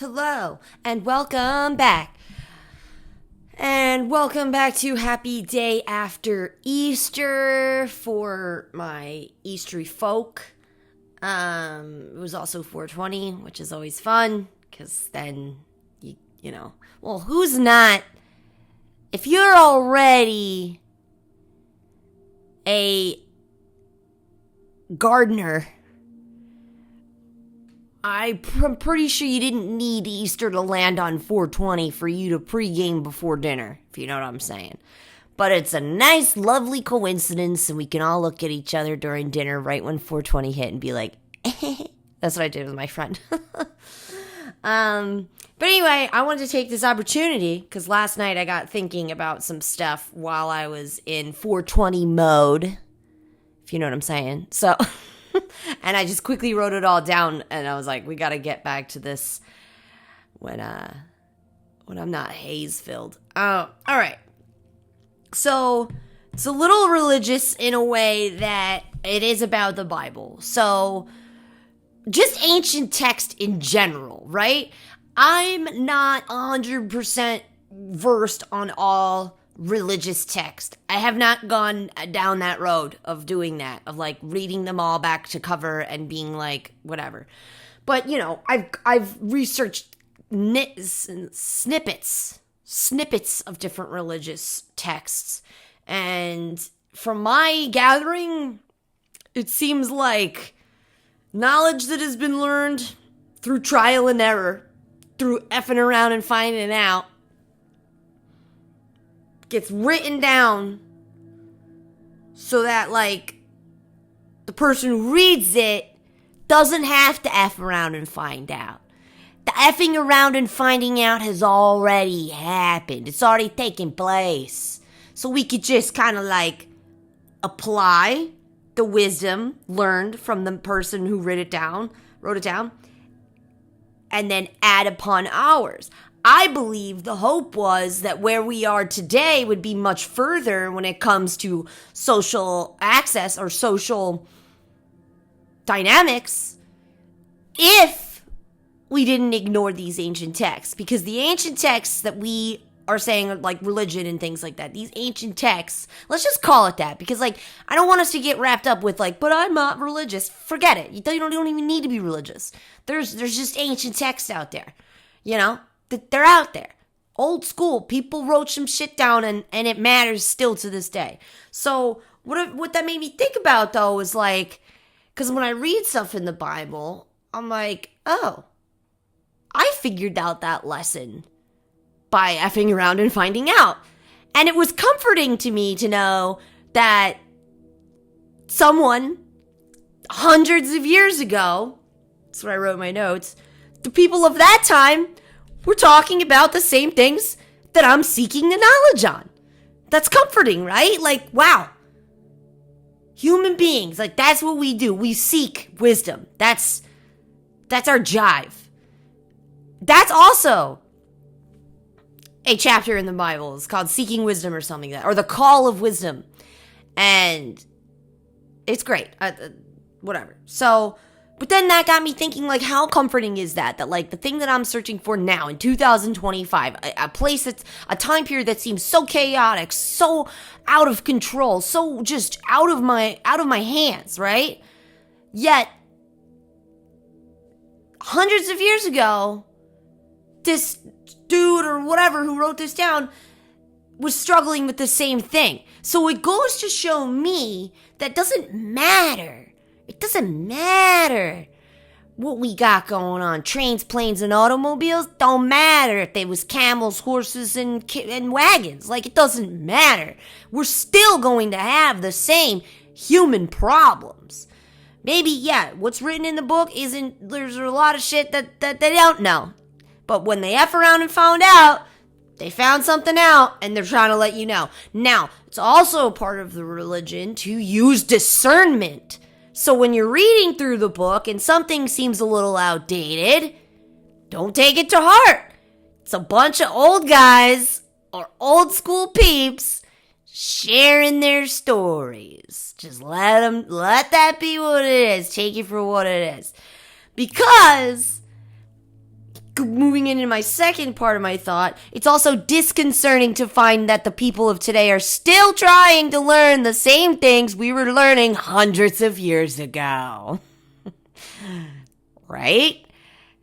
Hello, and welcome back. And welcome back to Happy Day After Easter for my Eastery folk. It was also 420, which is always fun, because then, you know, well, who's not? If you're already a gardener, I'm pretty sure you didn't need Easter to land on 420 for you to pregame before dinner, if you know what I'm saying. But it's a nice, lovely coincidence, and we can all look at each other during dinner right when 420 hit and be like, that's what I did with my friend. But anyway, I wanted to take this opportunity, because last night I got thinking about some stuff while I was in 420 mode, if you know what I'm saying. So... and I just quickly wrote it all down, and I was like, we got to get back to this when I'm not haze-filled. All right. So it's a little religious in a way that it is about the Bible. So just ancient text in general, right? I'm not 100% versed on all religious text. I have not gone down that road of doing that, of like reading them all back to cover and being like whatever. But you know, I've researched snippets of different religious texts, and from my gathering, it seems like knowledge that has been learned through trial and error, through effing around and finding it out, gets written down so that, like, the person who reads it doesn't have to F around and find out. The effing around and finding out has already happened. It's already taken place. So we could just kind of, like, apply the wisdom learned from the person who wrote it down, and then add upon ours. I believe the hope was that where we are today would be much further when it comes to social access or social dynamics if we didn't ignore these ancient texts. Because the ancient texts that we are saying, like religion and things like that, these ancient texts, let's just call it that, because like I don't want us to get wrapped up with like, but I'm not religious. Forget it. You don't even need to be religious. There's just ancient texts out there, you know? They're out there. Old school. People wrote some shit down and it matters still to this day. So what that made me think about, though, is like, because when I read stuff in the Bible, I'm like, oh, I figured out that lesson by effing around and finding out. And it was comforting to me to know that someone hundreds of years ago, that's what I wrote in my notes, the people of that time we're talking about the same things that I'm seeking the knowledge on. That's comforting, right? Like, wow. Human beings, like, that's what we do. We seek wisdom. That's our jive. That's also a chapter in the Bible. It's called Seeking Wisdom or something like that, or the Call of Wisdom. And it's great. Whatever. So... but then that got me thinking, like, how comforting is that? That, like, the thing that I'm searching for now in 2025, a place that's, a time period that seems so chaotic, so out of control, so just out of my hands, right? Yet, hundreds of years ago, this dude or whatever who wrote this down was struggling with the same thing. So it goes to show me that doesn't matter. It doesn't matter what we got going on. Trains, planes, and automobiles don't matter if they was camels, horses, and wagons. Like, it doesn't matter. We're still going to have the same human problems. Maybe, yeah, what's written in the book isn't, there's a lot of shit that they don't know. But when they F around and found out, they found something out, and they're trying to let you know. Now, it's also a part of the religion to use discernment. So when you're reading through the book and something seems a little outdated, don't take it to heart. It's a bunch of old guys or old school peeps sharing their stories. Just let that be what it is. Take it for what it is. Because moving into my second part of my thought, it's also disconcerting to find that the people of today are still trying to learn the same things we were learning hundreds of years ago. Right?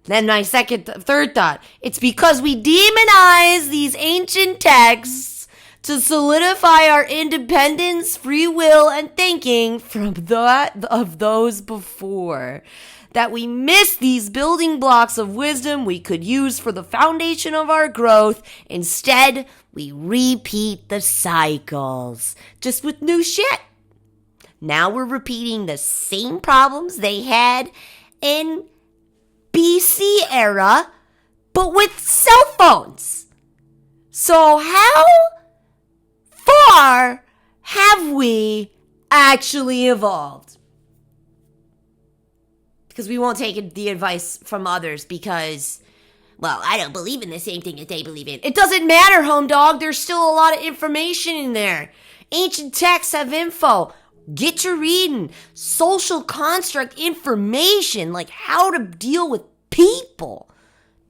Then my third thought, it's because we demonize these ancient texts to solidify our independence, free will, and thinking from that of those before. That we miss these building blocks of wisdom we could use for the foundation of our growth. Instead, we repeat the cycles, just with new shit. Now we're repeating the same problems they had in BC era, but with cell phones. So how far have we actually evolved? Because we won't take the advice from others because, well, I don't believe in the same thing that they believe in. It doesn't matter, home dog. There's still a lot of information in there. Ancient texts have info. Get to reading. Social construct information, like how to deal with people.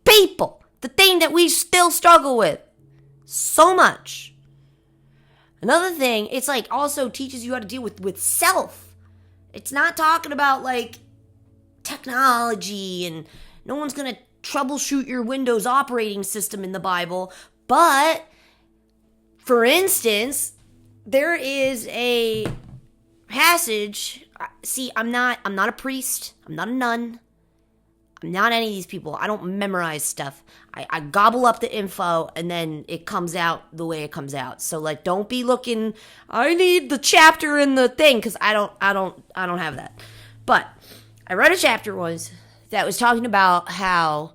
People. The thing that we still struggle with so much. Another thing, it's like also teaches you how to deal with self. It's not talking about like technology and no one's going to troubleshoot your Windows operating system in the Bible. But for instance, there is a passage. See, I'm not a priest. I'm not a nun. I'm not any of these people. I don't memorize stuff. I gobble up the info and then it comes out the way it comes out. So like, don't be looking, I need the chapter in the thing, because I don't have that. But I read a chapter once that was talking about how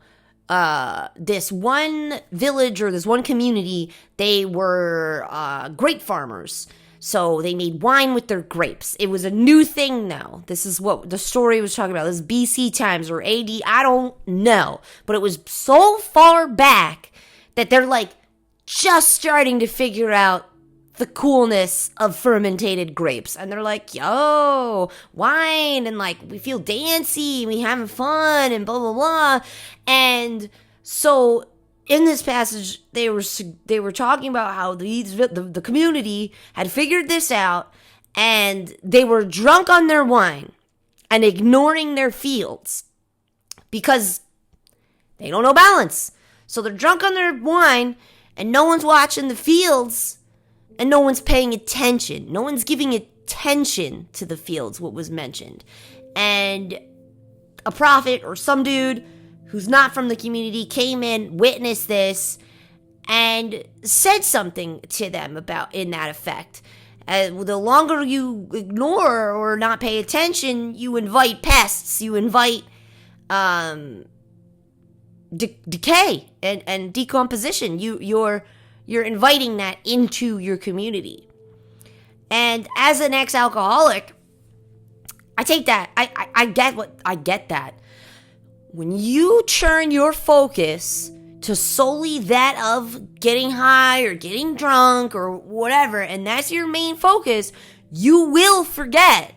this one village or this one community, they were grape farmers. So they made wine with their grapes. It was a new thing now. This is what the story was talking about. This is BC times or AD. I don't know. But it was so far back that they're like just starting to figure out the coolness of fermented grapes. And they're like, yo, wine. And like, we feel dancey. We having fun and blah, blah, blah. And so in this passage, they were talking about how the community had figured this out, and they were drunk on their wine and ignoring their fields because they don't know balance. So they're drunk on their wine, and no one's watching the fields, and no one's paying attention. No one's giving attention to the fields, what was mentioned. And a prophet or some dude who's not from the community came in, witnessed this, and said something to them about in that effect. The longer you ignore or not pay attention, you invite pests, you invite decay and decomposition. You're inviting that into your community. And as an ex-alcoholic, I take that. I get that. When you turn your focus to solely that of getting high or getting drunk or whatever, and that's your main focus, you will forget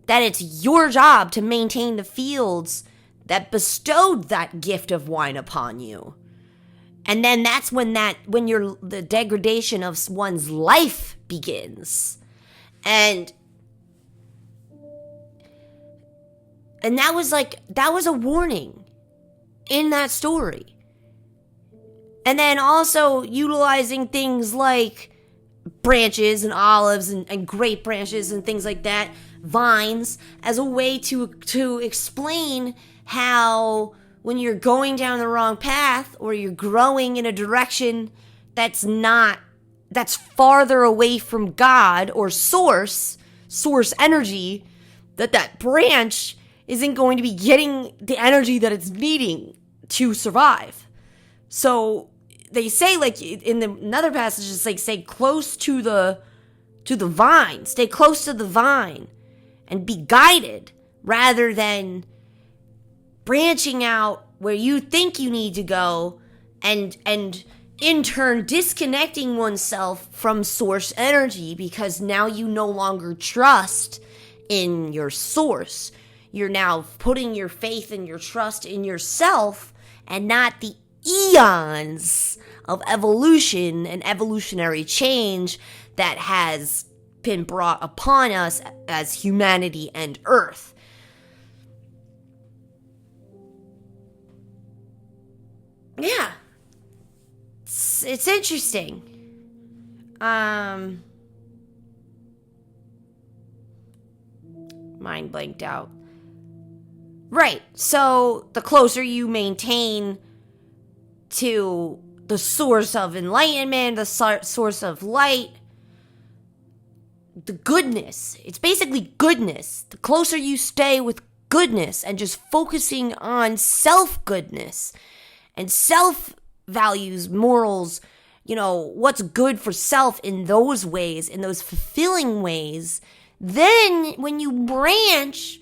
that it's your job to maintain the fields that bestowed that gift of wine upon you. And then that's when the degradation of one's life begins. And that was a warning in that story. And then also utilizing things like branches and olives and grape branches and things like that, vines, as a way to explain how when you're going down the wrong path or you're growing in a direction that's farther away from God or source energy, that branch isn't going to be getting the energy that it's needing to survive. So they say, like in another passage, it's like stay close to the vine, stay close to the vine, and be guided rather than branching out where you think you need to go, and in turn disconnecting oneself from source energy because now you no longer trust in your source. You're now putting your faith and your trust in yourself and not the eons of evolution and evolutionary change that has been brought upon us as humanity and Earth. Yeah. It's interesting. Mind blanked out. Right. So the closer you maintain to the source of enlightenment, the source of light, the goodness. It's basically goodness. The closer you stay with goodness and just focusing on self-goodness and self-values, morals, what's good for self in those ways, in those fulfilling ways, then when you branch,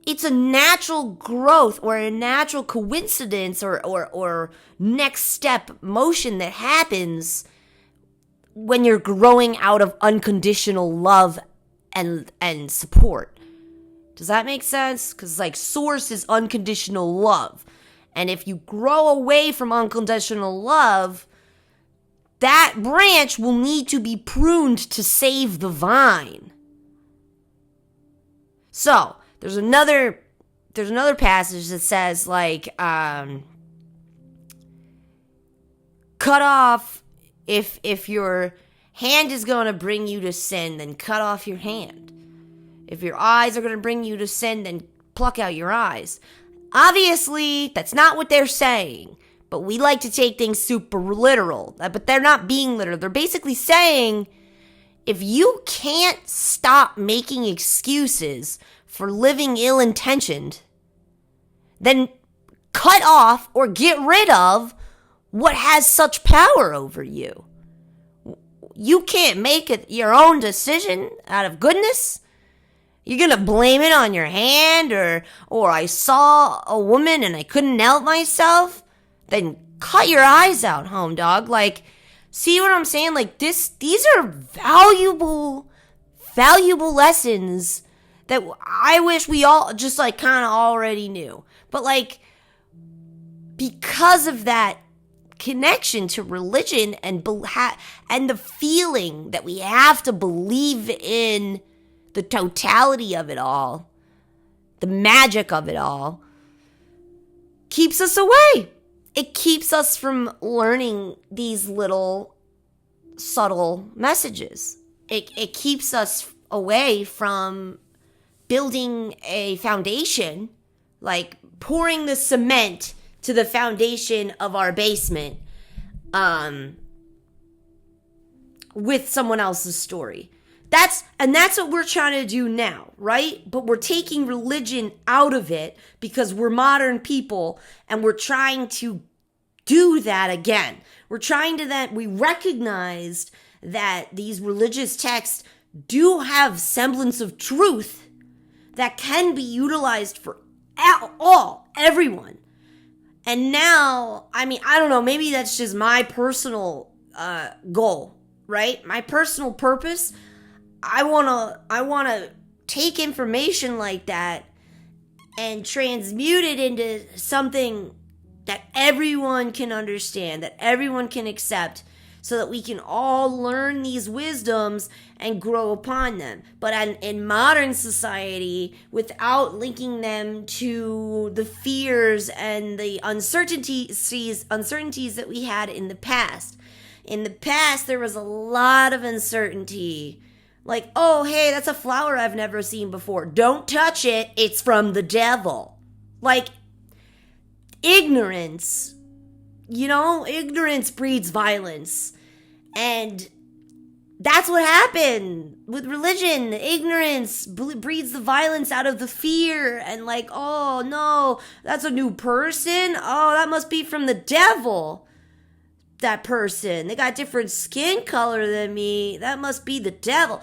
it's a natural growth or a natural coincidence or next step motion that happens when you're growing out of unconditional love and support. Does that make sense? Because source is unconditional love. And if you grow away from unconditional love, that branch will need to be pruned to save the vine. So, there's another passage that says cut off, if your hand is going to bring you to sin, then cut off your hand. If your eyes are going to bring you to sin, then pluck out your eyes. Obviously, that's not what they're saying, but we like to take things super literal. But they're not being literal. They're basically saying, if you can't stop making excuses for living ill-intentioned, then cut off or get rid of what has such power over you. You can't make it your own decision out of goodness. You're going to blame it on your hand or I saw a woman and I couldn't help myself. Then cut your eyes out, home dog. See what I'm saying? These are valuable lessons that I wish we all just kind of already knew. But because of that connection to religion and the feeling that we have to believe in the totality of it all, the magic of it all, keeps us away. It keeps us from learning these little subtle messages. It keeps us away from building a foundation, pouring the cement to the foundation of our basement with someone else's story. That's what we're trying to do now, right? But we're taking religion out of it because we're modern people and we're trying to do that again. We recognized that these religious texts do have semblance of truth that can be utilized for everyone. And now, I don't know, maybe that's just my personal goal, right? My personal purpose. I wanna take information like that and transmute it into something that everyone can understand, that everyone can accept, so that we can all learn these wisdoms and grow upon them. But in modern society, without linking them to the fears and the uncertainties that we had in the past. In the past, there was a lot of uncertainty. Oh, hey, that's a flower I've never seen before. Don't touch it. It's from the devil. Ignorance. Ignorance breeds violence. And that's what happened with religion. Ignorance breeds the violence out of the fear. And oh, no, that's a new person. Oh, that must be from the devil. That person. They got different skin color than me. That must be the devil.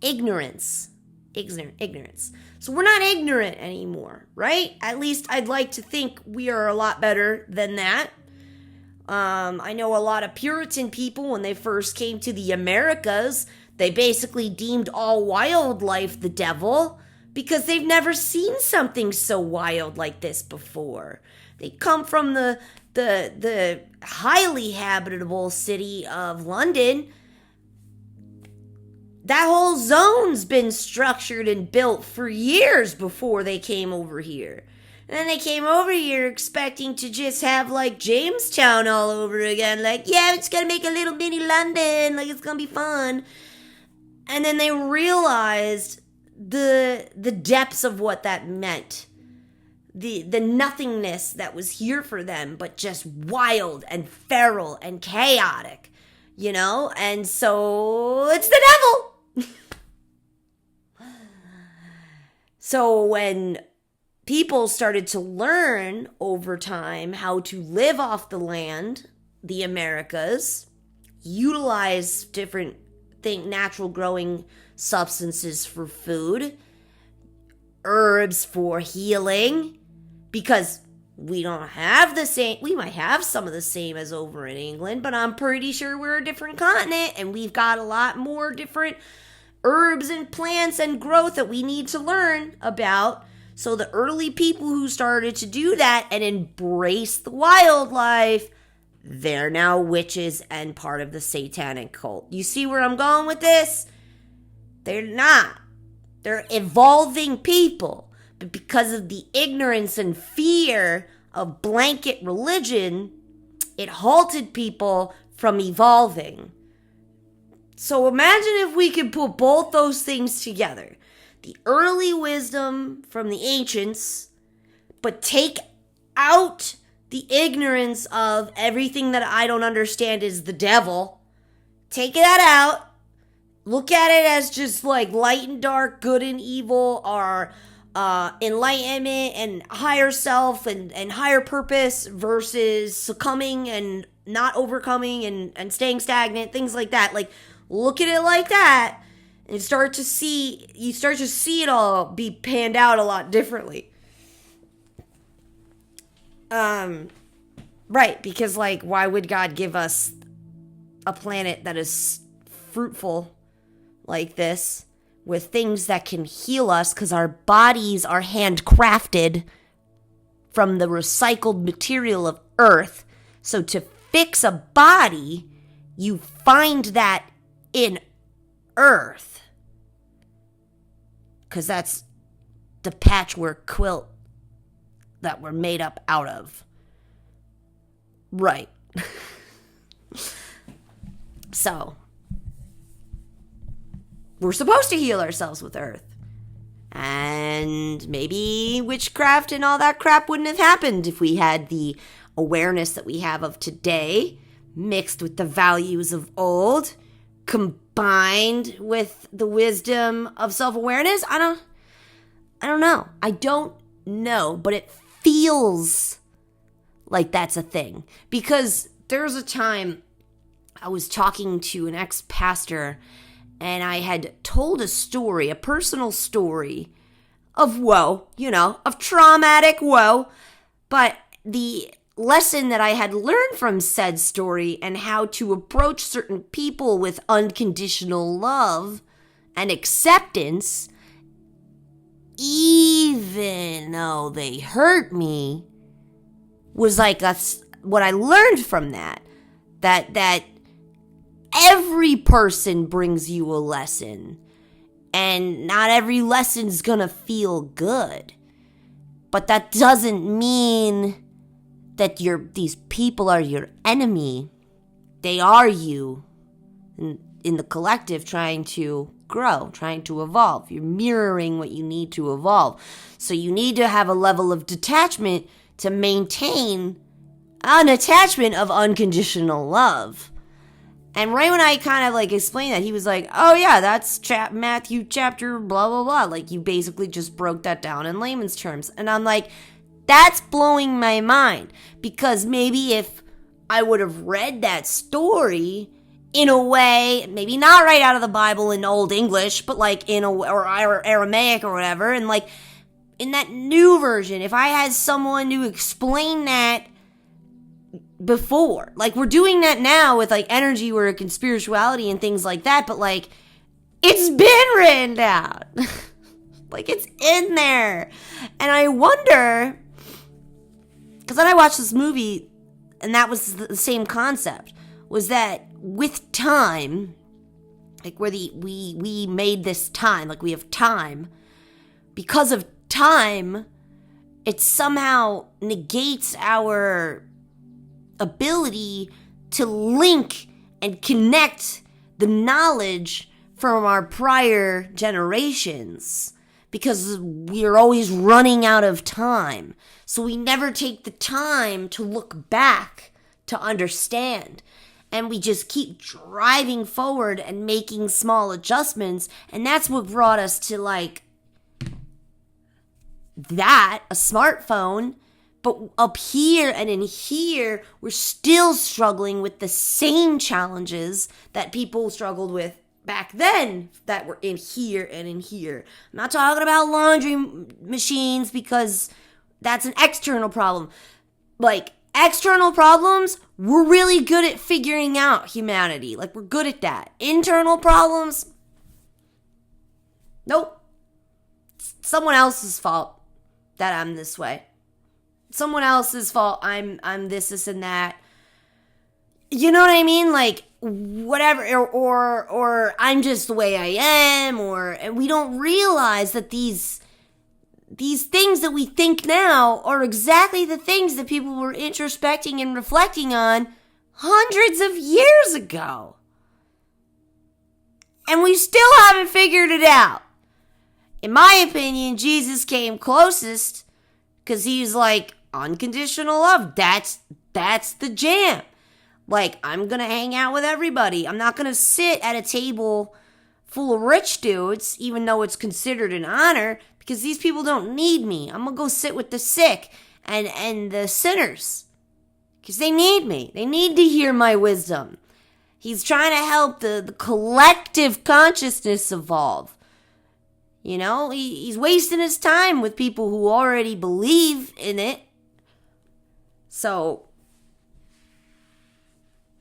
Ignorance. So we're not ignorant anymore, right? At least I'd like to think we are a lot better than that. I know a lot of Puritan people, when they first came to the Americas, they basically deemed all wildlife the devil because they've never seen something so wild like this before. They come from the the highly habitable city of London, that whole zone's been structured and built for years before they came over here. And then they came over here expecting to just have like Jamestown all over again. Like, yeah, it's gonna make a little mini London. Like, it's gonna be fun. And then they realized the depths of what that meant. The nothingness that was here for them, but just wild and feral and chaotic, you know? And so it's the devil. So when people started to learn over time how to live off the land, the Americas, utilize different natural growing substances for food, herbs for healing, because we don't have the same, we might have some of the same as over in England, but I'm pretty sure we're a different continent and we've got a lot more different herbs and plants and growth that we need to learn about. So the early people who started to do that and embrace the wildlife, they're now witches and part of the satanic cult. You see where I'm going with this? They're not. They're evolving people. But because of the ignorance and fear of blanket religion, it halted people from evolving. So imagine if we could put both those things together. The early wisdom from the ancients, but take out the ignorance of everything that I don't understand is the devil. Take that out. Look at it as just like light and dark, good and evil, or enlightenment and higher self and higher purpose versus succumbing and not overcoming and staying stagnant, things like that. Like, look at it like that. And you start to see it all be panned out a lot differently. Right, because like, why would God give us a planet that is fruitful like this with things that can heal us, because our bodies are handcrafted from the recycled material of Earth. So to fix a body, you find that in Earth. Because that's the patchwork quilt that we're made up out of. Right. So, we're supposed to heal ourselves with Earth. And maybe witchcraft and all that crap wouldn't have happened if we had the awareness that we have of today, mixed with the values of old, combined with the wisdom of self-awareness. I don't know. I don't know, but it feels like that's a thing. Because there was a time I was talking to an ex-pastor, and I had told a story, a personal story of woe, of traumatic woe. But the lesson that I had learned from said story and how to approach certain people with unconditional love and acceptance, even though they hurt me, was like what I learned from that every person brings you a lesson, and not every lesson's gonna feel good, but that doesn't mean that these people are your enemy. They are you in the collective, trying to grow, trying to evolve. You're mirroring what you need to evolve. So you need to have a level of detachment to maintain an attachment of unconditional love. And right when I kind of like explained that, he was like, oh yeah, that's Matthew chapter blah, blah, blah. Like, you basically just broke that down in layman's terms. And I'm like, that's blowing my mind, because maybe if I would have read that story in a way, maybe not right out of the Bible in Old English, but like or Aramaic or whatever, and like in that new version, if I had someone to explain that before, like we're doing that now with like energy work and spirituality and things like that, but like it's been written down. Like, it's in there. And I wonder, because then I watched this movie and that was the same concept, was that with time, like where we made this time, like we have time, because of time, it somehow negates our ability to link and connect the knowledge from our prior generations, because we're always running out of time. So we never take the time to look back to understand. And we just keep driving forward and making small adjustments. And that's what brought us to like that, a smartphone. But up here and in here, we're still struggling with the same challenges that people struggled with back then that were in here and in here. I'm not talking about laundry machines because that's an external problem. Like, external problems, we're really good at figuring out humanity. Like, we're good at that. Internal problems, nope. It's someone else's fault that I'm this way. Someone else's fault I'm this, and that. You know what I mean? Like, whatever, or I'm just the way I am, and we don't realize that these things that we think now are exactly the things that people were introspecting and reflecting on hundreds of years ago. And we still haven't figured it out. In my opinion, Jesus came closest because he's like, unconditional love. That's the jam. Like, I'm going to hang out with everybody. I'm not going to sit at a table full of rich dudes, even though it's considered an honor, because these people don't need me. I'm going to go sit with the sick and the sinners, because they need me. They need to hear my wisdom. He's trying to help the collective consciousness evolve. You know, he's wasting his time with people who already believe in it. So,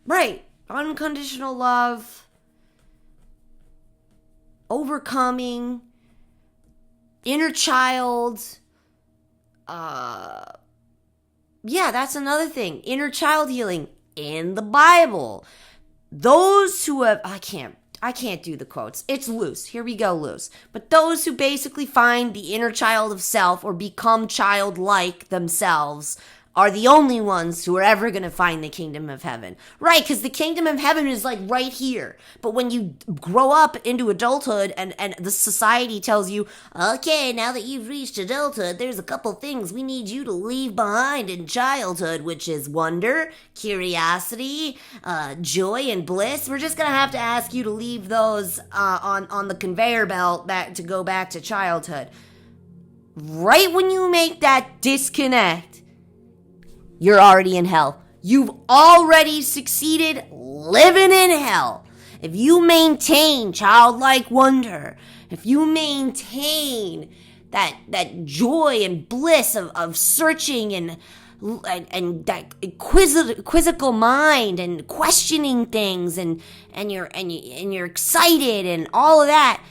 right, unconditional love, overcoming, inner child. Yeah, that's another thing. Inner child healing in the Bible. Those who have, I can't do the quotes. It's loose. Here we go, loose. But those who basically find the inner child of self or become childlike themselves are the only ones who are ever going to find the kingdom of heaven. Right, because the kingdom of heaven is like right here. But when you grow up into adulthood and the society tells you, okay, now that you've reached adulthood, there's a couple things we need you to leave behind in childhood, which is wonder, curiosity, joy, and bliss. We're just going to have to ask you to leave those on the conveyor belt to go back to childhood. Right when you make that disconnect, you're already in hell. You've already succeeded living in hell. If you maintain childlike wonder, if you maintain that joy and bliss of searching and that quizzical mind and questioning things and you're excited and all of that,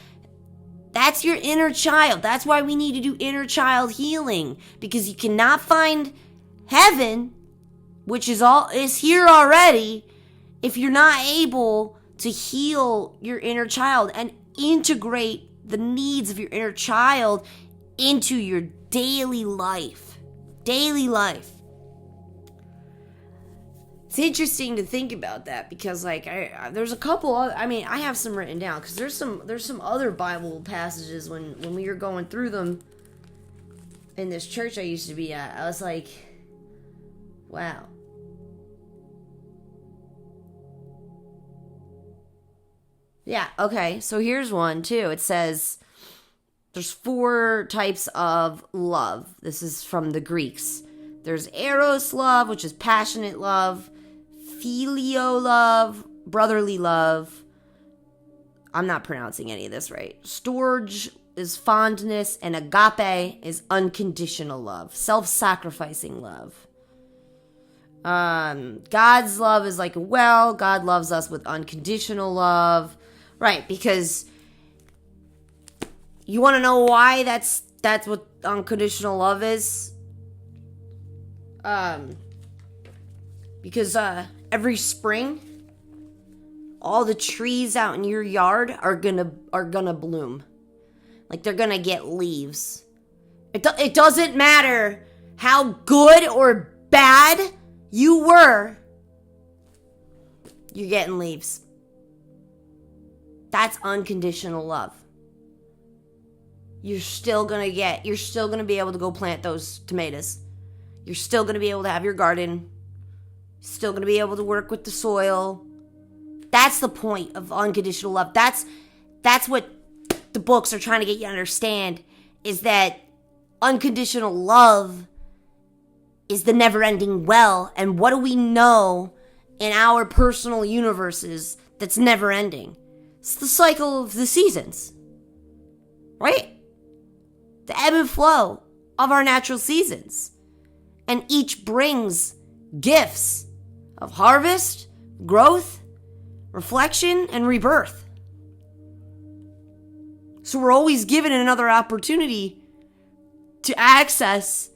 that's your inner child. That's why we need to do inner child healing, because you cannot find heaven, which is here already, if you're not able to heal your inner child and integrate the needs of your inner child into your daily life. It's interesting to think about that, because like there's a couple other, I have some written down, because there's some other Bible passages when we were going through them in this church I used to be at. I was like, wow. Yeah, okay, so here's one too. It says there's 4 types of love. This is from the Greeks. There's eros love, which is passionate love, filio love, brotherly love. I'm not pronouncing any of this right. Storge is fondness, and agape is unconditional love, self-sacrificing love. God's love is like a well. God loves us with unconditional love. Right, because you want to know why that's what unconditional love is? Because every spring, all the trees out in your yard are gonna bloom. Like they're gonna get leaves. It doesn't matter how good or bad you were. You're getting leaves. That's unconditional love. You're still gonna be able to go plant those tomatoes. You're still gonna be able to have your garden. Still gonna be able to work with the soil. That's the point of unconditional love. That's what the books are trying to get you to understand, is that unconditional love is the never-ending well. And what do we know in our personal universes that's never-ending? It's the cycle of the seasons, right? The ebb and flow of our natural seasons. And each brings gifts of harvest, growth, reflection, and rebirth. So we're always given another opportunity to access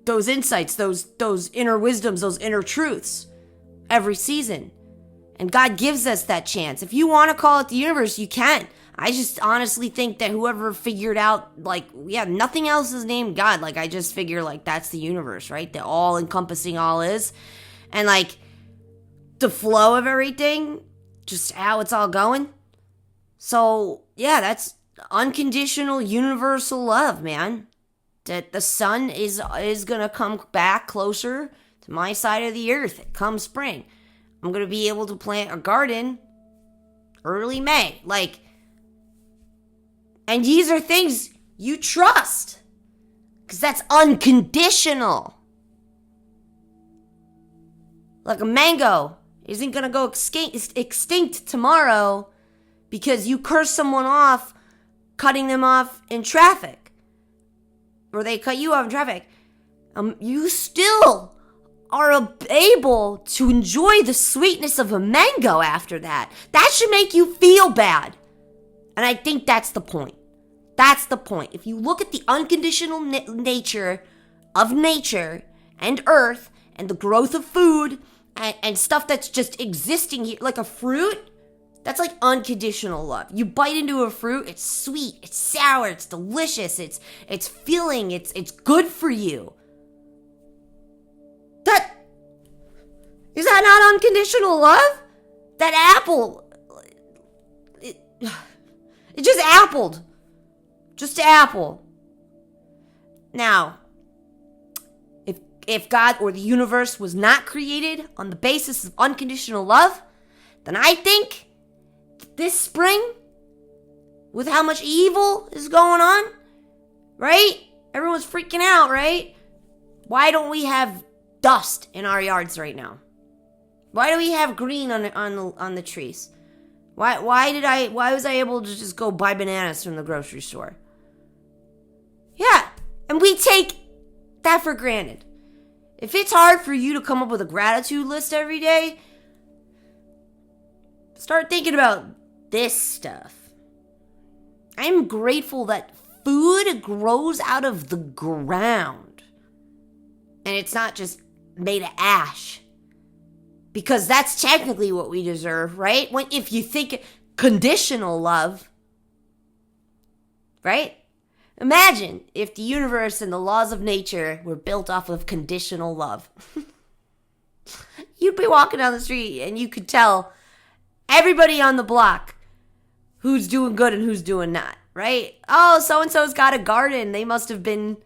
those insights, those inner wisdoms, those inner truths every season. And God gives us that chance. If you want to call it the universe, you can. I just honestly think that whoever figured out, nothing else is named God. I just figure, that's the universe, right? The all-encompassing all is. And, the flow of everything, just how it's all going. So, yeah, that's unconditional universal love, man. That the sun is going to come back closer to my side of the earth come spring. I'm going to be able to plant a garden early May. And these are things you trust. Because that's unconditional. Like a mango isn't going to go extinct tomorrow because you curse someone off cutting them off in traffic. Or they cut you off in traffic. You still are able to enjoy the sweetness of a mango after that. That should make you feel bad. And I think that's the point. That's the point. If you look at the unconditional nature of nature and earth and the growth of food and stuff that's just existing here, like a fruit, that's like unconditional love. You bite into a fruit, it's sweet, it's sour, it's delicious, it's filling, it's good for you. Is that not unconditional love? That apple, it just appled. Just apple. Now, if God or the universe was not created on the basis of unconditional love, then I think this spring, with how much evil is going on, right? Everyone's freaking out, right? Why don't we have dust in our yards right now? Why do we have green on the trees? Why was I able to just go buy bananas from the grocery store? Yeah, and we take that for granted. If it's hard for you to come up with a gratitude list every day, start thinking about this stuff. I'm grateful that food grows out of the ground. And it's not just made of ash. Because that's technically what we deserve, right? If you think conditional love, right? Imagine if the universe and the laws of nature were built off of conditional love. You'd be walking down the street and you could tell everybody on the block who's doing good and who's doing not, right? Oh, so-and-so's got a garden. They must have been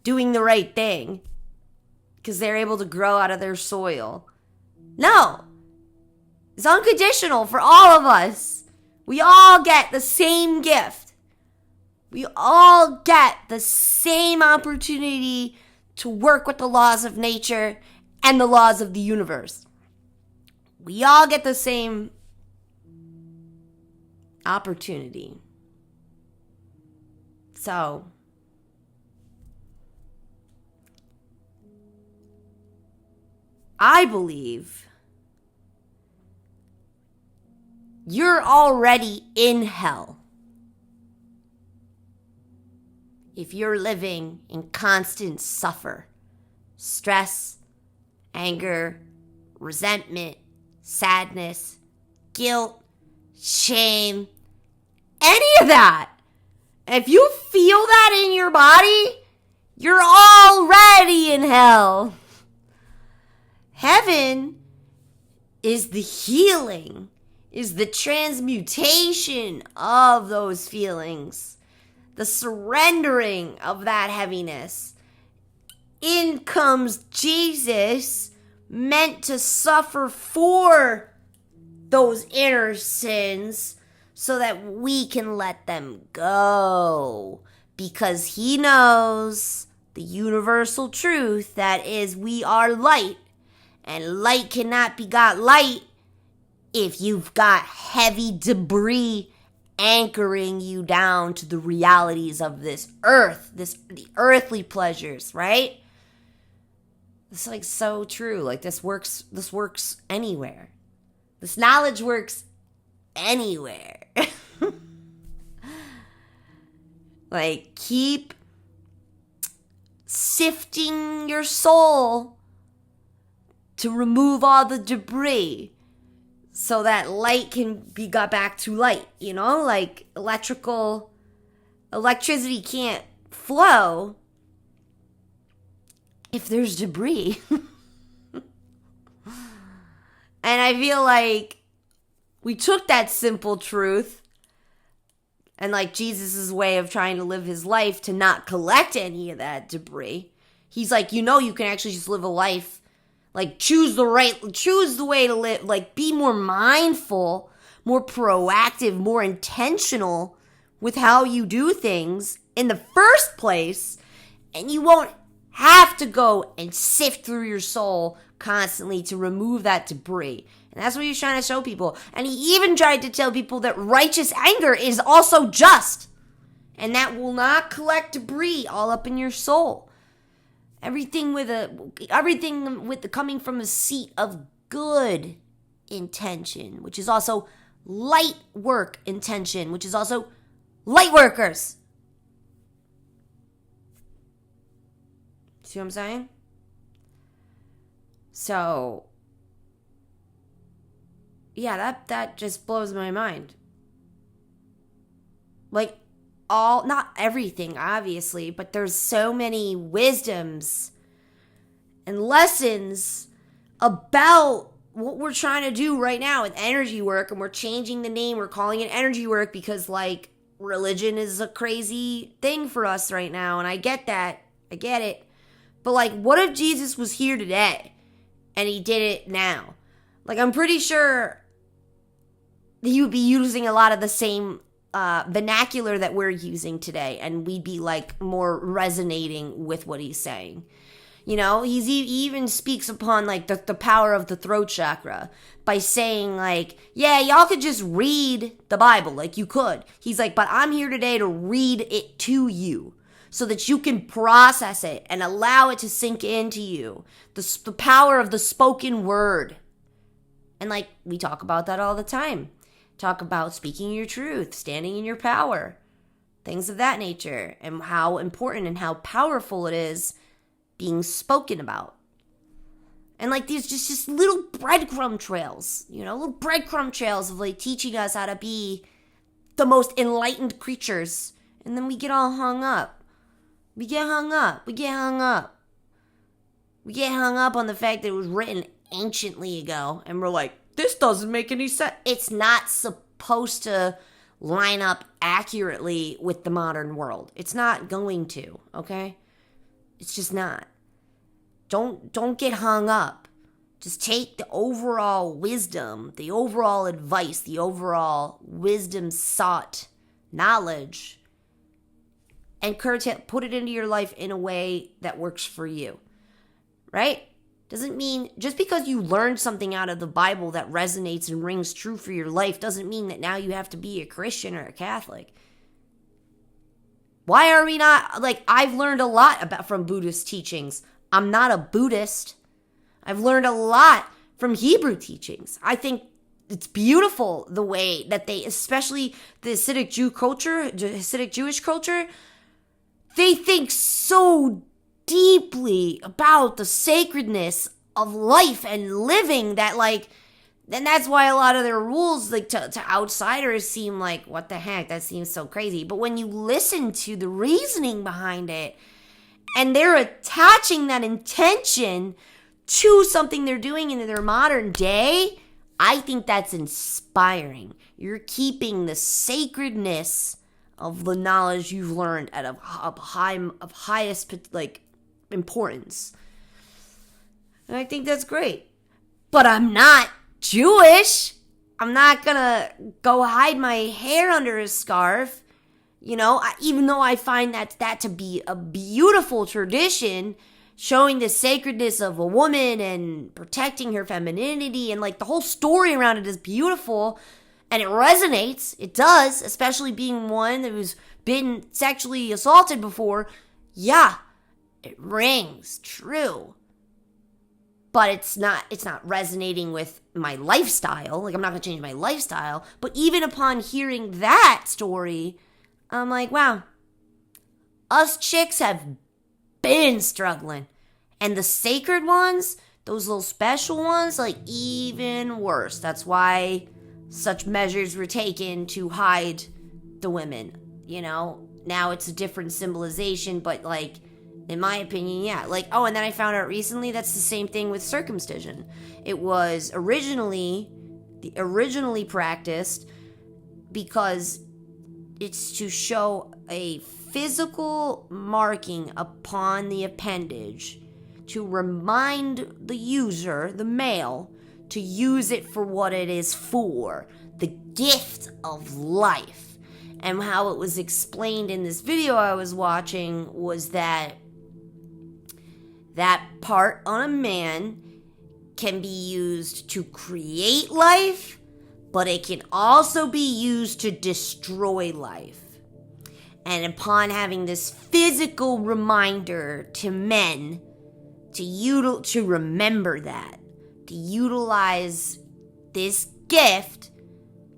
doing the right thing because they're able to grow out of their soil. No. It's unconditional for all of us. We all get the same gift. We all get the same opportunity to work with the laws of nature and the laws of the universe. We all get the same opportunity. So, I believe you're already in hell if you're living in constant stress, anger, resentment, sadness, guilt, shame, any of that. If you feel that in your body, you're already in hell. Heaven is the healing, is the transmutation of those feelings, the surrendering of that heaviness. In comes Jesus, meant to suffer for those inner sins so that we can let them go. Because he knows the universal truth that is we are light. And light cannot begot light if you've got heavy debris anchoring you down to the realities of this earth, the earthly pleasures, right? It's like so true. Like this works anywhere. This knowledge works anywhere. Like keep sifting your soul to remove all the debris so that light can be got back to light, you know? Like electricity can't flow if there's debris. And I feel like we took that simple truth and like Jesus' way of trying to live his life to not collect any of that debris. He's like, you can actually just live a life, like choose the way to live, like be more mindful, more proactive, more intentional with how you do things in the first place. And you won't have to go and sift through your soul constantly to remove that debris. And that's what he's trying to show people. And he even tried to tell people that righteous anger is also just. And that will not collect debris all up in your soul. Everything with the coming from a seat of good intention, which is also light work intention, which is also light workers. See what I'm saying? So, yeah, that just blows my mind. Like, not everything, obviously, but there's so many wisdoms and lessons about what we're trying to do right now with energy work, and we're changing the name, we're calling it energy work because, like, religion is a crazy thing for us right now, and I get that, I get it. But, like, what if Jesus was here today and he did it now? Like, I'm pretty sure he would be using a lot of the same vernacular that we're using today, and we'd be, like, more resonating with what he's saying. You know, he even speaks upon, like, the power of the throat chakra by saying, like, yeah, y'all could just read the Bible, like, you could. He's like, but I'm here today to read it to you, so that you can process it and allow it to sink into you. The power of the spoken word. And like, we talk about that all the time. Talk about speaking your truth, standing in your power. Things of that nature. And how important and how powerful it is being spoken about. And like these just little breadcrumb trails. Little breadcrumb trails of like teaching us how to be the most enlightened creatures. And then we get all hung up. We get hung up on the fact that it was written anciently ago. And we're like, this doesn't make any sense. It's not supposed to line up accurately with the modern world. It's not going to, okay? It's just not. Don't get hung up. Just take the overall wisdom, the overall advice, the overall wisdom sought knowledge, and put it into your life in a way that works for you, right? Doesn't mean, just because you learned something out of the Bible that resonates and rings true for your life doesn't mean that now you have to be a Christian or a Catholic. Why are we not, like, I've learned a lot from Buddhist teachings. I'm not a Buddhist. I've learned a lot from Hebrew teachings. I think it's beautiful the way that they, especially the Hasidic Jewish culture, they think so deeply about the sacredness of life and living that, like, then that's why a lot of their rules, like, to outsiders seem like, what the heck, that seems so crazy. But when you listen to the reasoning behind it, and they're attaching that intention to something they're doing in their modern day, I think that's inspiring. You're keeping the sacredness of the knowledge you've learned of highest, like, importance. And I think that's great. But I'm not Jewish. I'm not gonna go hide my hair under a scarf. You know, even though I find that to be a beautiful tradition, showing the sacredness of a woman and protecting her femininity, and like the whole story around it is beautiful, and it resonates. It does, especially being one who's been sexually assaulted before. Yeah, it rings true. But it's not resonating with my lifestyle. Like, I'm not going to change my lifestyle. But even upon hearing that story, I'm like, wow, us chicks have been struggling. And the sacred ones, those little special ones, like, even worse. That's why such measures were taken to hide the women, you know? Now it's a different symbolization, but, like, in my opinion, yeah. Like, oh, and then I found out recently that's the same thing with circumcision. It was originally practiced because it's to show a physical marking upon the appendage to remind the user, the male, to use it for what it is for, the gift of life. And how it was explained in this video I was watching was that part on a man can be used to create life, but it can also be used to destroy life. And upon having this physical reminder to men to remember that, to utilize this gift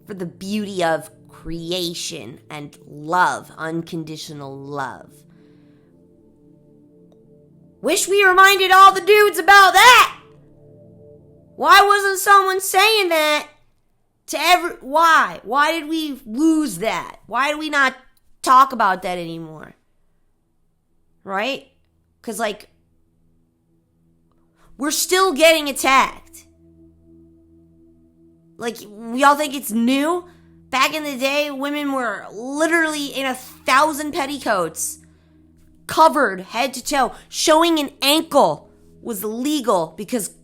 for the beauty of creation and love, unconditional love. Wish we reminded all the dudes about that. Why wasn't someone saying that to why? Why did we lose that? Why do we not talk about that anymore? Right? Because, like, we're still getting attacked. Like, we all think it's new. Back in the day, women were literally in 1,000 petticoats, covered head to toe. Showing an ankle was illegal because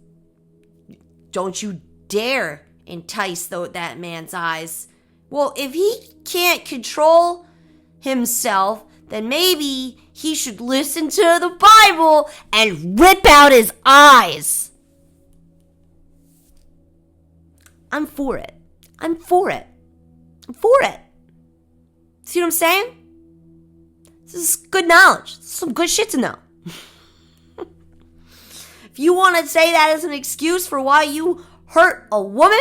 don't you dare entice that man's eyes. Well, if he can't control himself, then maybe he should listen to the Bible and rip out his eyes. I'm for it. I'm for it. I'm for it. See what I'm saying? This is good knowledge. This is some good shit to know. If you want to say that as an excuse for why you hurt a woman,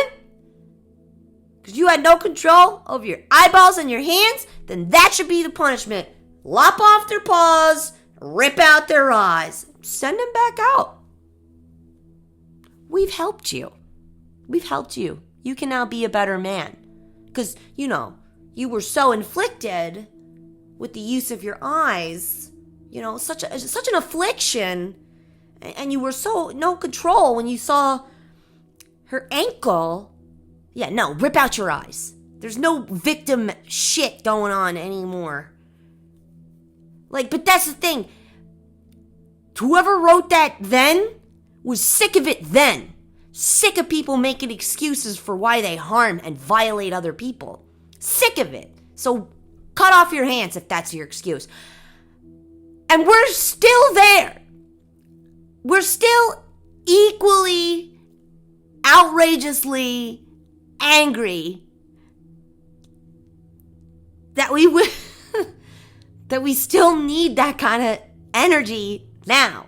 because you had no control over your eyeballs and your hands, then that should be the punishment. Lop off their paws, rip out their eyes, send them back out. We've helped you. We've helped you. You can now be a better man. Because, you know, you were so inflicted with the use of your eyes. You know, such an affliction. And you were so no control when you saw her ankle. Yeah, no, rip out your eyes. There's no victim shit going on anymore. Like, but that's the thing. Whoever wrote that then was sick of it then. Sick of people making excuses for why they harm and violate other people. Sick of it. So cut off your hands if that's your excuse. And we're still there. We're still equally outrageously angry that we still need that kind of energy now.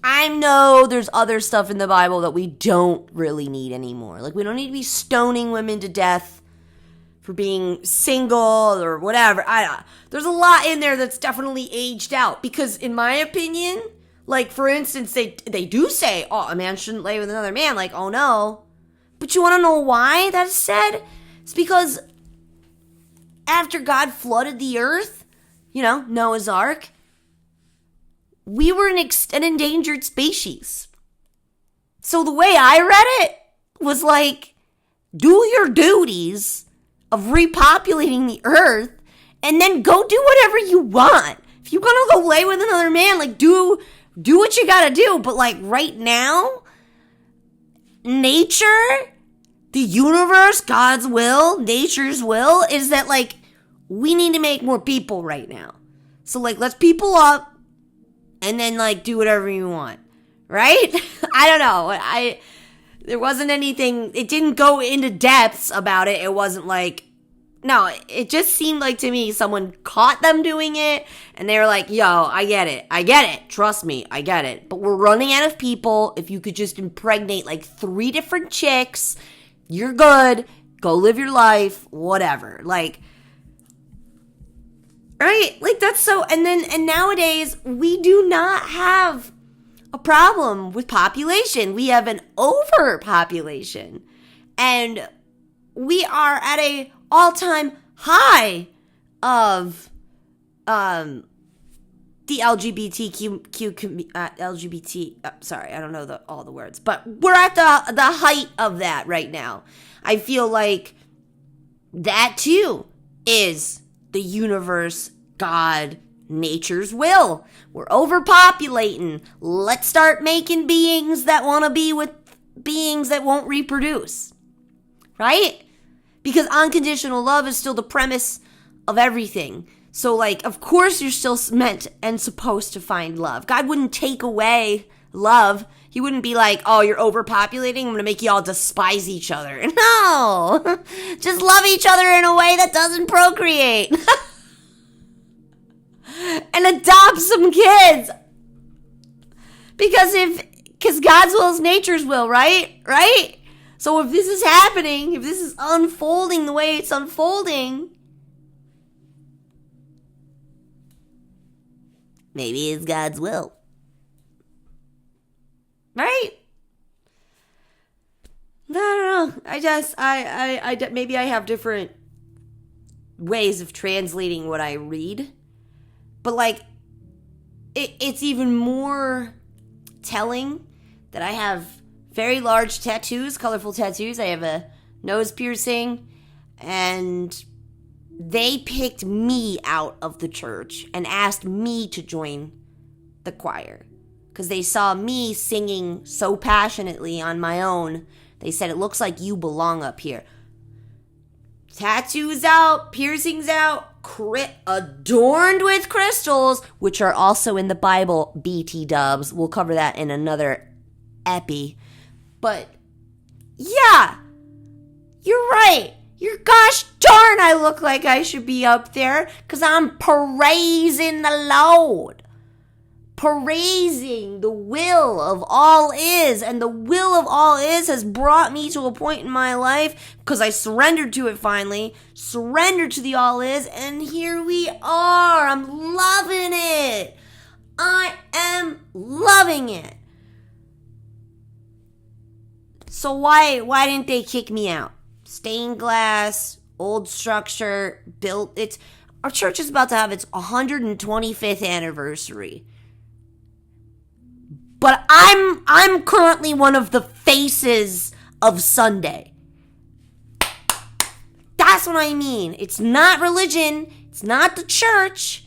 I know there's other stuff in the Bible that we don't really need anymore. Like, we don't need to be stoning women to death for being single or whatever. There's a lot in there that's definitely aged out because in my opinion, like for instance, they do say, oh, a man shouldn't lay with another man. Like, oh no. But you want to know why that's said? It's because after God flooded the earth, Noah's Ark, we were an endangered species. So the way I read it was like, do your duties of repopulating the earth and then go do whatever you want. If you're gonna go lay with another man, like do what you gotta do. But like right now, nature, the universe, God's will, nature's will is that like we need to make more people right now. So like let's people up and then like do whatever you want. Right? I don't know. There wasn't anything, it didn't go into depths about it. It wasn't like, no, it just seemed like to me someone caught them doing it and they were like, yo, I get it. Trust me, I get it. But we're running out of people. If you could just impregnate like 3 different chicks, you're good. Go live your life, whatever. Like, right? Like that's so, and nowadays we do not have a problem with population. We have an overpopulation. And we are at a all-time high of the sorry, I don't know all the words, but we're at the height of that right now. I feel like that too is the universe, God, nature's will. We're overpopulating. Let's start making beings that want to be with beings that won't reproduce. Right? Because unconditional love is still the premise of everything. So, like, of course you're still meant and supposed to find love. God wouldn't take away love. He wouldn't be like, oh, you're overpopulating, I'm going to make you all despise each other. No! Just love each other in a way that doesn't procreate. And adopt some kids. Because God's will is nature's will, right? Right? So if this is happening, if this is unfolding the way it's unfolding, maybe it's God's will. Right? I don't know. I maybe I have different ways of translating what I read. But like, it's even more telling that I have very large tattoos, colorful tattoos. I have a nose piercing, and they picked me out of the church and asked me to join the choir because they saw me singing so passionately on my own. They said, it looks like you belong up here. Tattoos out, piercings out, adorned with crystals, which are also in the Bible, BT dubs. We'll cover that in another epi. But, yeah, you're right. You're gosh darn, I look like I should be up there because I'm praising the Lord. Praising the will of all is. And the will of all is has brought me to a point in my life because I surrendered to it finally. Surrendered to the all is. And here we are. I'm loving it. I am loving it. So why didn't they kick me out? Stained glass, old structure, built. Our church is about to have its 125th anniversary. But I'm currently one of the faces of Sunday. That's what I mean. It's not religion. It's not the church.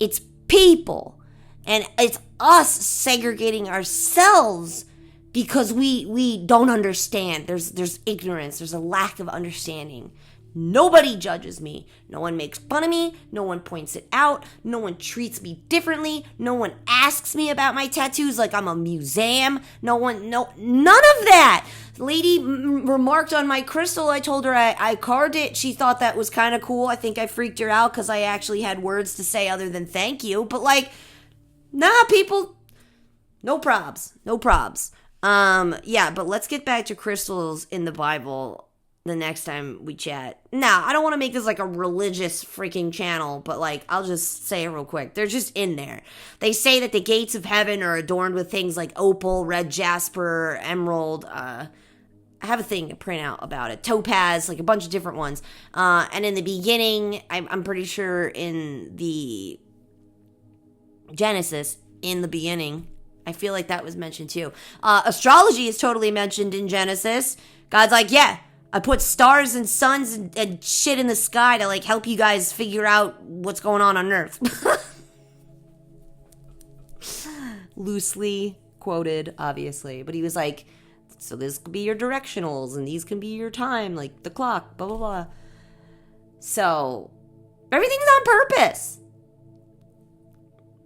It's people. And it's us segregating ourselves because we don't understand. There's ignorance. There's a lack of understanding. Nobody judges me. No one makes fun of me. No one points it out. No one treats me differently. No one asks me about my tattoos like I'm a museum. None of that. The lady remarked on my crystal. I told her I carved it. She thought that was kind of cool. I think I freaked her out because I actually had words to say other than thank you. But like, nah, people, no probs. No probs. Yeah, but let's get back to crystals in the Bible. the next time we chat. Now, I don't want to make this like a religious freaking channel, but like, I'll just say it real quick. They're just in there. They say that the gates of heaven are adorned with things like opal, red jasper, emerald, I have a thing to print out about it. Topaz, like a bunch of different ones. And in the beginning, I'm pretty sure in the Genesis, in the beginning, I feel like that was mentioned too. Astrology is totally mentioned in Genesis. God's like, yeah, I put stars and suns and shit in the sky to like help you guys figure out what's going on Earth. Loosely quoted, obviously. But he was like, so this could be your directionals and these can be your time, like the clock, blah, blah, blah. So everything's on purpose.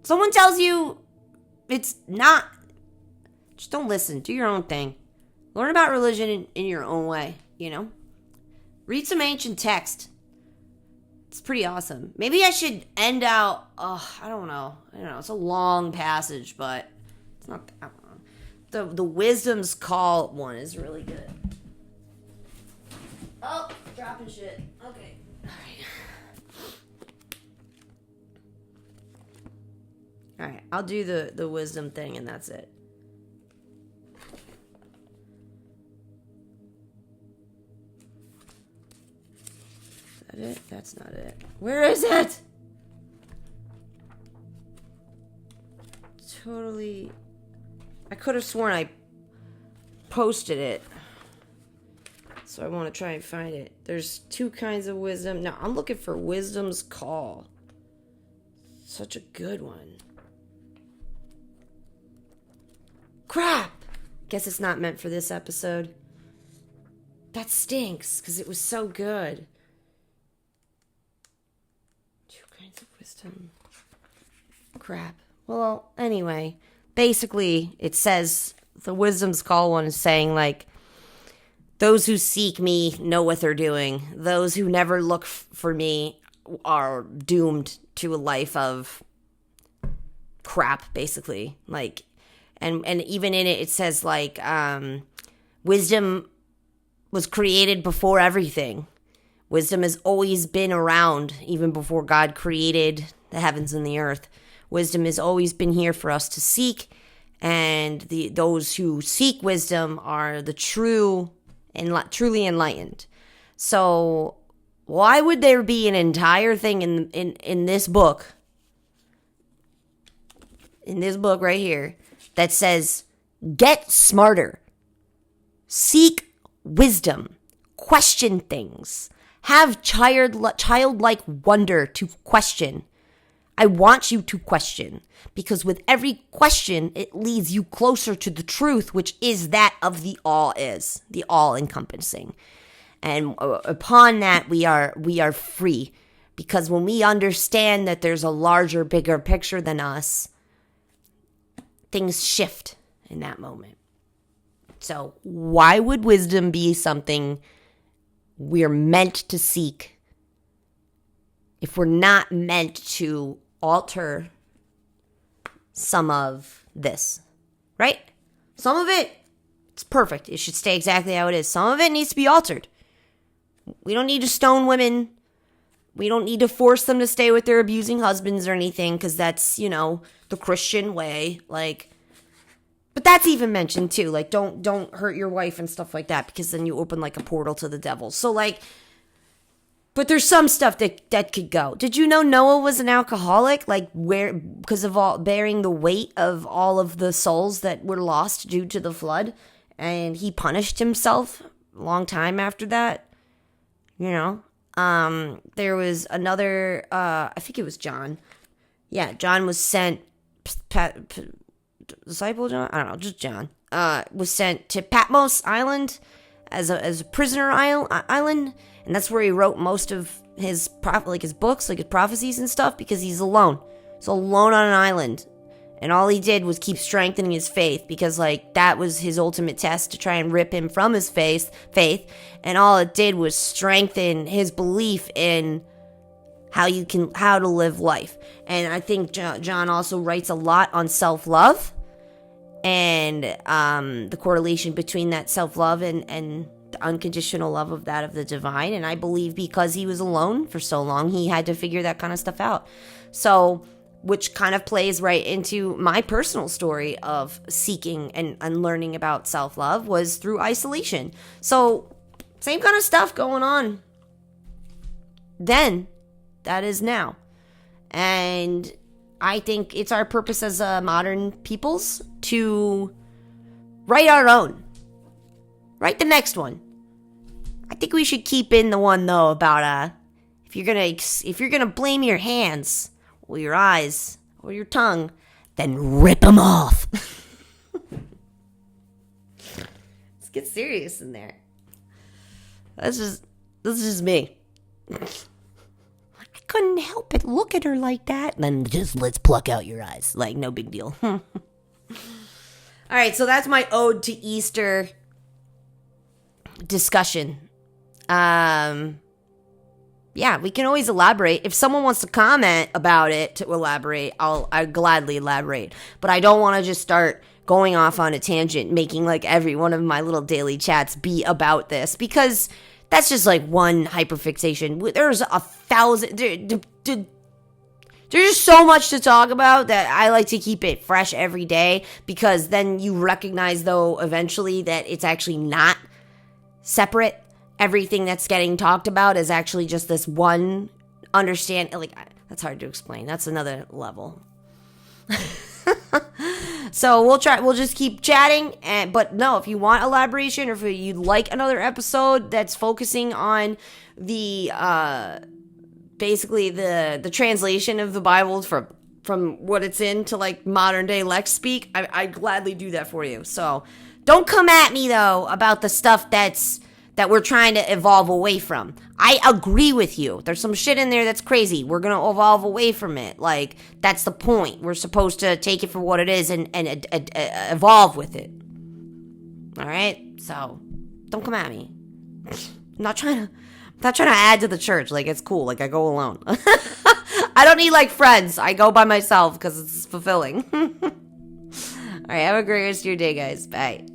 Someone tells you it's not, just don't listen. Do your own thing. Learn about religion in your own way, you know? Read some ancient text. It's pretty awesome. Maybe I should end out, I don't know. It's a long passage, but it's not that long. The Wisdom's Call one is really good. Oh, dropping shit. Okay. Alright, I'll do the wisdom thing and that's it. Is that it? That's not it. Where is it? Totally. I could have sworn I posted it. So I want to try and find it. There's two kinds of wisdom. No, I'm looking for Wisdom's Call. Such a good one. Crap! Guess it's not meant for this episode. That stinks, because it was so good. Two kinds of wisdom. Crap. Well, anyway, basically, it says, the Wisdom's Call one is saying, like, those who seek me know what they're doing. Those who never look for me are doomed to a life of crap, basically. Like, and even in it, it says, like, wisdom was created before everything. Wisdom has always been around, even before God created the heavens and the earth. Wisdom has always been here for us to seek, and those who seek wisdom are the truly enlightened. So why would there be an entire thing in this book, right here, that says, get smarter, seek wisdom, question things, have childlike wonder to question. I want you to question, because with every question, it leads you closer to the truth, which is that of the all-encompassing. And upon that, we are free, because when we understand that there's a larger, bigger picture than us, things shift in that moment. So why would wisdom be something we're meant to seek if we're not meant to alter some of this, right? Some of it, it's perfect. It should stay exactly how it is. Some of it needs to be altered. We don't need to stone women. We don't need to force them to stay with their abusing husbands or anything, because that's, the Christian way. Like, but that's even mentioned too. Like, don't hurt your wife and stuff like that, because then you open like a portal to the devil. So like, but there's some stuff that could go. Did you know Noah was an alcoholic? Like, because of all bearing the weight of all of the souls that were lost due to the flood, and he punished himself a long time after that. There was another. I think it was John. Yeah, John was sent. Disciple John? I don't know, just John. Was sent to Patmos Island as a prisoner island. And that's where he wrote most of his his books, like his prophecies and stuff, because he's alone. He's alone on an island. And all he did was keep strengthening his faith, because like that was his ultimate test, to try and rip him from his faith. And all it did was strengthen his belief in how to live life. And I think John also writes a lot on self-love, and the correlation between that self-love and the unconditional love of the divine. And I believe because he was alone for so long, he had to figure that kind of stuff out. So, which kind of plays right into my personal story of seeking and learning about self-love was through isolation. So, same kind of stuff going on then that is now. And I think it's our purpose as modern peoples to write our own. Write the next one. I think we should keep in the one though about if you're gonna blame your hands or your eyes or your tongue, then rip them off. Let's get serious in there. This is just me. I couldn't help but look at her like that. Then just let's pluck out your eyes. Like, no big deal. All right, so that's my ode to Easter discussion. Yeah, we can always elaborate. If someone wants to comment about it to elaborate, I'll gladly elaborate. But I don't want to just start going off on a tangent, making like every one of my little daily chats be about this, because that's just like one hyperfixation. There's 1,000. There's just so much to talk about that I like to keep it fresh every day, because then you recognize, though, eventually that it's actually not separate. Everything that's getting talked about is actually just this one understand. Like, that's hard to explain. That's another level. So we'll just keep chatting, but no, if you want elaboration, or if you'd like another episode that's focusing on the basically the translation of the Bible from what it's in to like modern day Lex speak, I'd gladly do that for you. So don't come at me though about the stuff that we're trying to evolve away from. I agree with you. There's some shit in there that's crazy. We're going to evolve away from it. Like, that's the point. We're supposed to take it for what it is and evolve with it. All right? So, don't come at me. I'm not trying to add to the church. Like, it's cool. Like, I go alone. I don't need, like, friends. I go by myself because it's fulfilling. All right, have a great rest of your day, guys. Bye.